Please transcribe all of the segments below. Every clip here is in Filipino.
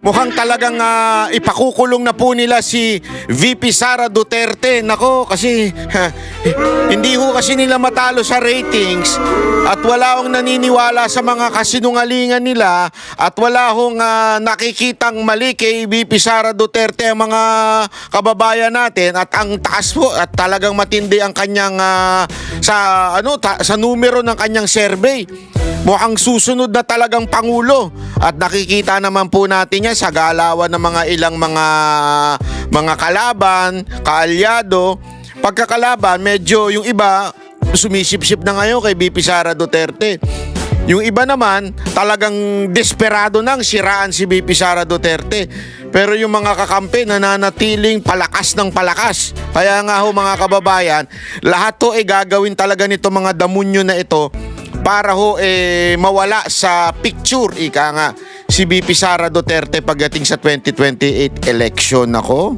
Mukhang talagang ipakukulong na po nila si VP Sara Duterte. Nako, kasi hindi ho kasi nila matalo sa ratings at wala hong naniniwala sa mga kasinungalingan nila at wala hong nakikitang mali kay VP Sara Duterte ang mga kababayan natin at ang taas po at talagang matindi ang kanyang sa numero ng kanyang survey. Mukhang susunod na talagang Pangulo at nakikita naman po natin yan sa galawan ng mga ilang mga kalaban, kaalyado. Pagkakalaban, medyo yung iba sumisip-sip na ngayon kay VP Sara Duterte. Yung iba naman talagang desperado nang siraan si VP Sara Duterte. Pero yung mga kakampi nananatiling palakas ng palakas. Kaya nga ho mga kababayan, lahat to gagawin talaga nito mga damunyo na ito para ho mawala sa picture, ika nga, si VP Sara Duterte pagdating sa 2028 election. Ako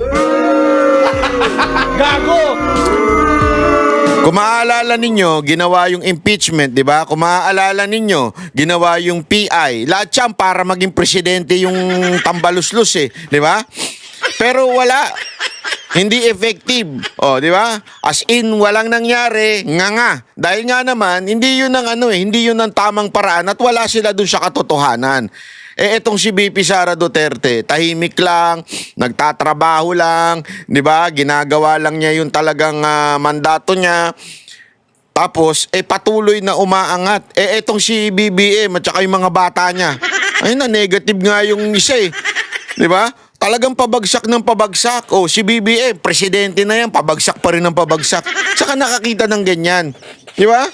Gago! kung maaalala ninyo, ginawa yung impeachment, di ba? Kung maaalala ninyo, ginawa yung PI. Lahat yan para maging presidente yung tambaluslus di ba? Pero wala. Hindi effective. O, di ba? As in, walang nangyari, nga. Dahil nga naman, hindi yun ang hindi yun ang tamang paraan at wala sila dun sa katotohanan. Etong si VP Sara Duterte, tahimik lang, nagtatrabaho lang, di ba? Ginagawa lang niya yung talagang mandato niya. Tapos, patuloy na umaangat. Etong si BBM at saka yung mga bata niya. Ayun na, negative nga yung isa di ba? Talagang pabagsak ng pabagsak. O, si BBM, presidente na yan, pabagsak pa rin ng pabagsak. Saka nakakita ng ganyan. Di ba?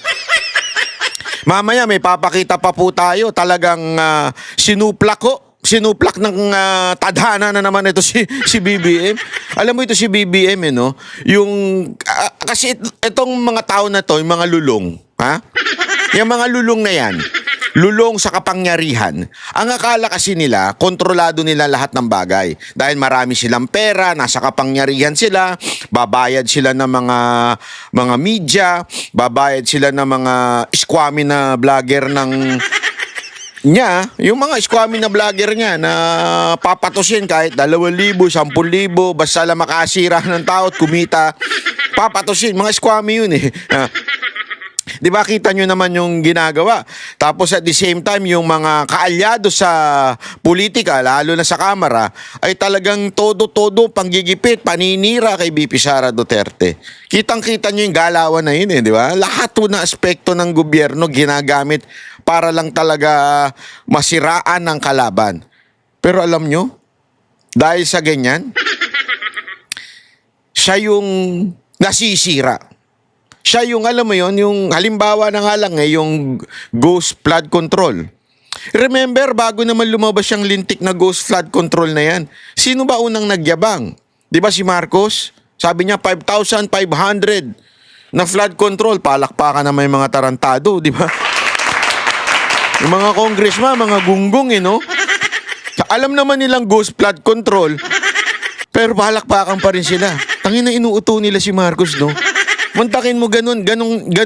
Mamaya may papakita pa po tayo. Talagang sinuplak ng tadhana na naman ito si BBM. Alam mo ito si BBM, no? Yung, kasi itong mga tao na to, yung mga lulong, ha? Yung mga lulong na yan, lulong sa kapangyarihan. Ang akala kasi nila, kontrolado nila lahat ng bagay. Dahil marami silang pera, nasa kapangyarihan sila, babayad sila ng mga media, babayad sila ng mga squammy na vlogger yung mga squammy na vlogger niya na papatusin kahit 2,000, 10,000, basta lang makasira ng tao at kumita, papatusin. Mga squammy yun Di ba kita nyo naman yung ginagawa? Tapos at the same time, yung mga kaalyado sa politika, lalo na sa Kamara, ay talagang todo-todo panggigipit, paninira kay VP Sara Duterte. Kitang-kita nyo yung galawan na yun di ba? Lahat na aspekto ng gobyerno ginagamit para lang talaga masiraan ng kalaban. Pero alam nyo, dahil sa ganyan, siya yung nasisira. Siya yung, alam mo yon, yung halimbawa na nga lang yung ghost flood control. Remember, bago naman lumabas yung lintik na ghost flood control na yan, sino ba unang nagyabang? Di ba si Marcos? Sabi niya 5,500 na flood control. Palakpakan na may mga tarantado, di ba? Yung mga congressman, mga gunggong, no? Alam naman nilang ghost flood control, pero palakpakan pa rin sila. Tangina, inuuto nila si Marcos, no? Muntakin mo ganun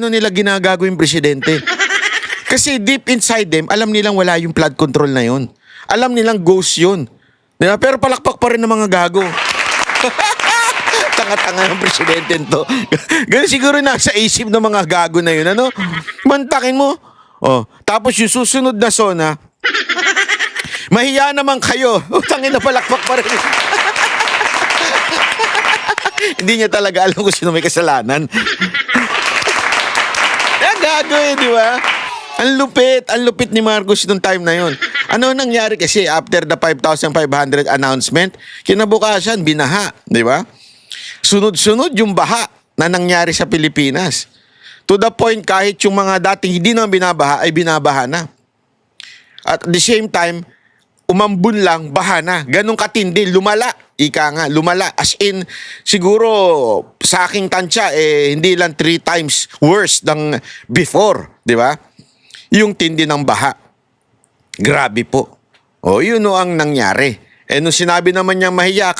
nila ginagago yung presidente. Kasi deep inside them, alam nilang wala yung flood control na yun. Alam nilang ghost yun. Diba? Pero palakpak pa rin ng mga gago. Tanga-tanga ng presidente to. Ganun siguro nasa isip ng mga gago na yun. Ano? Muntakin mo. Tapos yung susunod na zona, mahiya naman kayo. Tangin na palakpak pa rin. Hindi niya talaga alam kung sino may kasalanan. Gago di ba? Ang lupit ni Marcos nung time na yon. Ano nangyari kasi after the 5,500 announcement, kinabukasan, binaha, di ba? Sunod-sunod yung baha na nangyari sa Pilipinas. To the point, kahit yung mga dating hindi na binabaha, ay binabaha na. At the same time, umambun lang, baha na. Ganong katindi, lumala. Ika nga, lumala. As in, siguro sa aking tansya, hindi lang 3 times worse than before. Di ba? Yung tindi ng baha. Grabe po. Yun ang nangyari. Nung sinabi naman niyang mahiya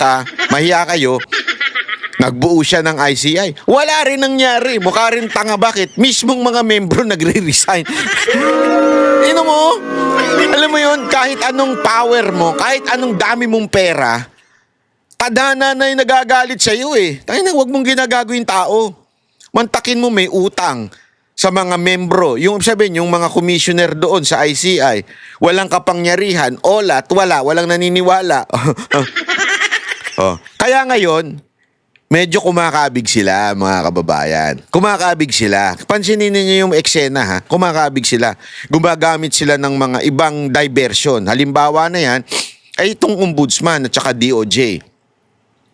kayo, Nagbuo siya ng ICI. Wala rin nangyari. Mukha rin tanga. Bakit? Mismong mga membro nagre-resign. Mo? Alam mo yun, kahit anong power mo, kahit anong dami mong pera, tadhana na yung nagagalit sa iyo eh. Tayo na, huwag mong ginagago yung tao. Mantakin mo may utang sa mga membro. Yung sabihin, yung mga commissioner doon sa ICI, walang kapangyarihan, walang naniniwala. Kaya ngayon, medyo kumakabig sila, mga kababayan. Kumakabig sila. Pansinin niyo yung eksena, ha? Kumakabig sila. Gumagamit sila ng mga ibang diversion. Halimbawa na yan, ay itong ombudsman at saka DOJ.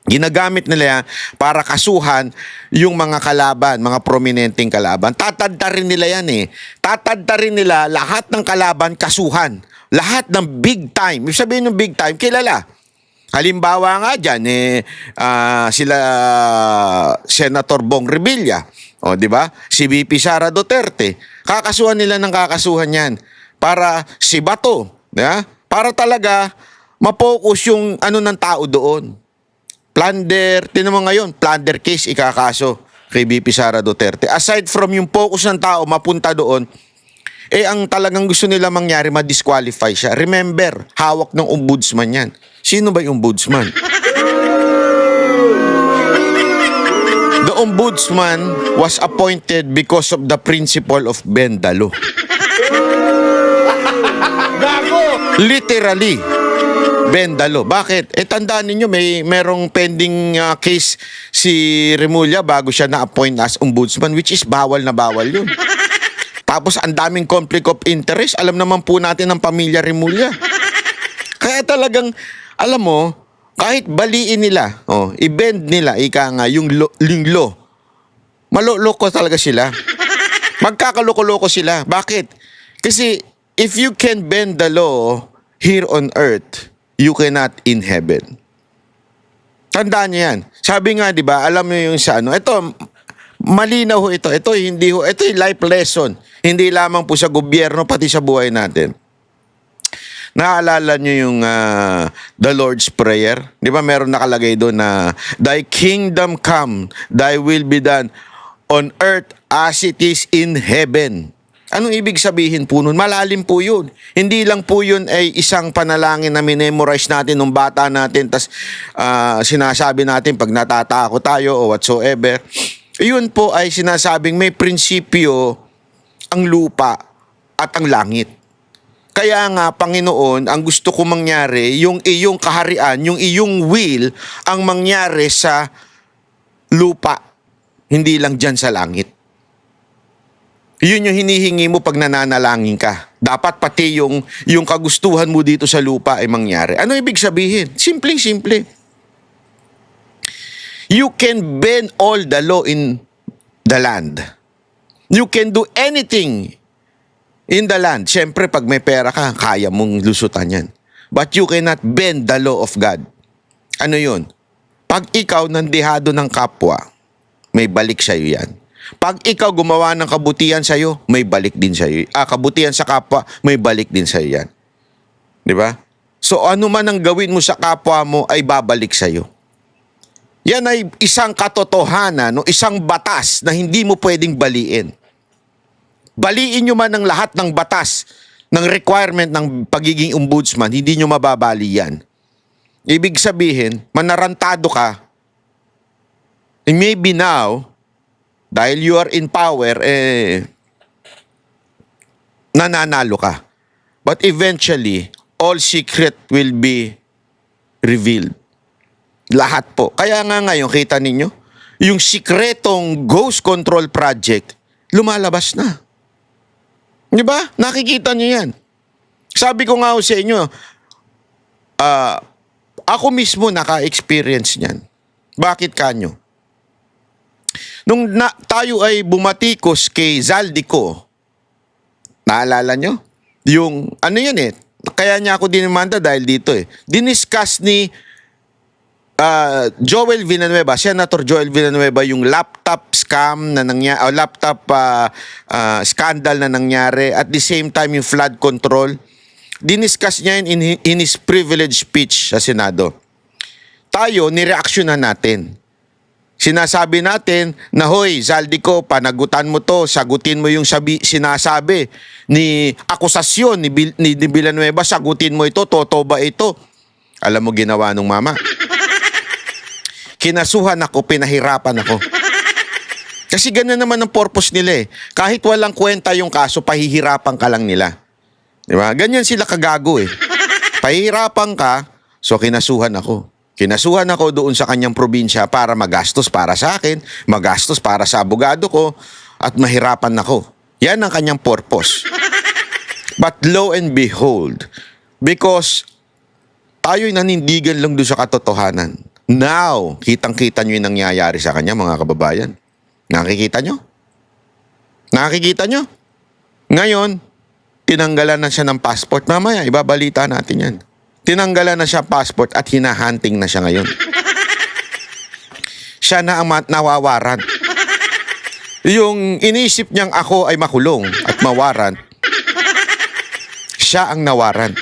Ginagamit nila yan para kasuhan yung mga kalaban, mga prominenteng kalaban. Tatadtarin nila yan eh. Tatadtarin nila lahat ng kalaban kasuhan. Lahat ng big time. Ibig sabihin ng big time, kilala. Halimbawa nga dyan, sila Senator Bong Revilla, o di ba? Si VP Sara Duterte. Kakasuhan nila ng kakasuhan yan para si Bato, para talaga mapokus yung ano ng tao doon. Plunder, tinan mo ngayon, plunder case ikakaso kay VP Sara Duterte. Aside from yung focus ng tao mapunta doon, ang talagang gusto nila mangyari, ma-disqualify siya. Remember, hawak ng ombudsman yan. Sino ba yung ombudsman? The ombudsman was appointed because of the principle of bend the law. Literally, bend the law. Bakit? Tandaan ninyo, merong pending case si Remulla bago siya na-appoint as ombudsman, which is bawal na bawal yun. Tapos ang daming conflict of interest. Alam naman po natin ng pamilya Remulla. Kaya talagang, alam mo, kahit baliin nila, i-bend nila, yung law, maloloko talaga sila. Magkakaloko-loko sila. Bakit? Kasi if you can bend the law here on earth, you cannot in heaven. Tandaan niyo yan. Sabi nga, di ba, alam niyo yung sa ano, ito, malinaw ho ito. Ito yung life lesson. Hindi lamang po sa gobyerno, pati sa buhay natin. Naalala nyo yung the Lord's Prayer? Di ba meron nakalagay doon na, Thy kingdom come, Thy will be done on earth as it is in heaven. Anong ibig sabihin po nun? Malalim po yun. Hindi lang po yun ay isang panalangin na minemorize natin nung bata natin, tas sinasabi natin pag natatakot tayo o whatsoever. Yun po ay sinasabing may prinsipyo ang lupa at ang langit. Kaya nga, Panginoon, ang gusto ko mangyari, yung iyong kaharian, yung iyong will, ang mangyari sa lupa, hindi lang dyan sa langit. Yun yung hinihingi mo pag nananalangin ka. Dapat pati yung kagustuhan mo dito sa lupa ay mangyari. Ano ibig sabihin? Simple-simple. You can bend all the law in the land. You can do anything in the land. Siyempre, pag may pera ka, kaya mong lusutan yan. But you cannot bend the law of God. Ano yun? Pag ikaw nandihado ng kapwa, may balik sa'yo yan. Pag ikaw gumawa ng kabutihan sa'yo, may balik din sa'yo. Kabutihan sa kapwa, may balik din sa'yo yan. Di ba? So, ano man ang gawin mo sa kapwa mo, ay babalik sa'yo. Yan ay isang katotohanan, isang batas na hindi mo pwedeng baliin. Baliin nyo man ang lahat ng batas, ng requirement ng pagiging ombudsman, hindi nyo mababali yan. Ibig sabihin, manarantado ka, and maybe now, dahil you are in power, nananalo ka. But eventually, all secret will be revealed. Lahat po. Kaya nga ngayon, kita ninyo, yung sikretong ghost control project, lumalabas na. Di ba? Nakikita niyo yan. Sabi ko nga sa inyo, ako mismo naka-experience niyan. Bakit kanyo? Nung tayo ay bumatikos kay Zaldico, naalala nyo? Yung, ano yun kaya niya ako dinimanda dahil dito Diniscuss ni Joel Villanueva, Senator Joel Villanueva, yung laptop scam na nangyari, laptop scandal na nangyari, at the same time yung flood control. Diniscuss niya in his privilege speech sa Senado. Tayo, nireaksyonan natin. sinasabi natin na, hoy, Zaldico, panagutan mo to, sagutin mo yung sinasabi ni akusasyon ni Villanueva, sagutin mo ito, totoo ba ito? Alam mo ginawa nung mama? Kinasuhan ako, pinahirapan ako. Kasi ganun naman ang purpose nila eh. Kahit walang kwenta yung kaso, pahihirapan ka lang nila. Di ba? Ganyan sila kagago eh. Pahihirapan ka, so kinasuhan ako. Kinasuhan ako doon sa kanyang probinsya para magastos para sa akin, magastos para sa abogado ko, at mahirapan ako. Yan ang kanyang purpose. But lo and behold, because tayo'y nanindigan lang doon sa katotohanan. Now, kitang-kita nyo yung nangyayari sa kanya, mga kababayan. Nakikita nyo? Nakikita nyo? Ngayon, tinanggalan na siya ng passport. Mamaya, ibabalita natin yan. Tinanggalan na siya passport at hinahunting na siya ngayon. Siya na ang nawawaran. Yung inisip niyang ako ay makulong at mawaran, siya ang nawaran.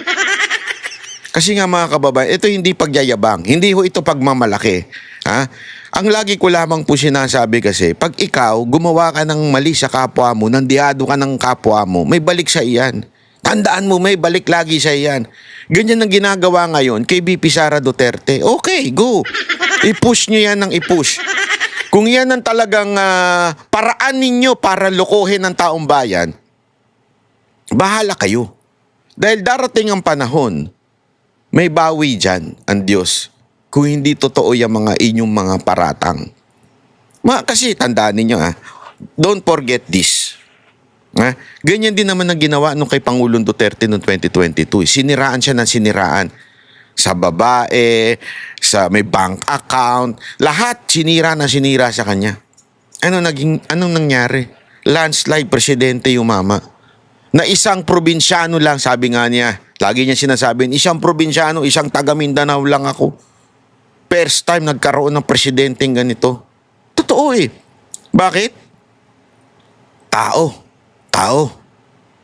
Kasi nga mga kababayan, ito hindi pagyayabang. Hindi ho ito pagmamalaki. Ha? Ang lagi ko lamang po sinasabi kasi, pag ikaw gumawa ka ng mali sa kapwa mo, nandihado ka ng kapwa mo, may balik sa iyan. Tandaan mo, may balik lagi sa iyan. Ganyan ang ginagawa ngayon kay VP Sara Duterte. Okay, go. I-push nyo yan ng i-push. Kung yan ang talagang paraan ninyo para lokohin ang taong bayan, bahala kayo. Dahil darating ang panahon, may bawi dyan ang Diyos kung hindi totoo yung mga inyong mga paratang. Kasi tandaan ninyo don't forget this. Ganyan din naman ang ginawa nung kay Pangulong Duterte noong 2022. Siniraan siya ng siniraan. Sa babae, sa may bank account, lahat sinira sa kanya. Anong nangyari? Landslide, presidente yung mama. Na isang probinsyano lang, sabi nga niya, lagi niya sinasabi, isang probinsyano, isang taga Mindanao lang ako. First time nagkaroon ng presidenteng ganito. Totoo eh. Bakit? Tao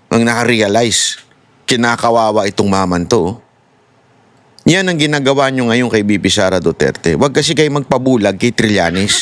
ang nakarealize. Kinakawawa itong maman to. Yan ang ginagawa nyo ngayon kay VP Sara Duterte. Huwag kasi kayo magpabulag kay Trillanes.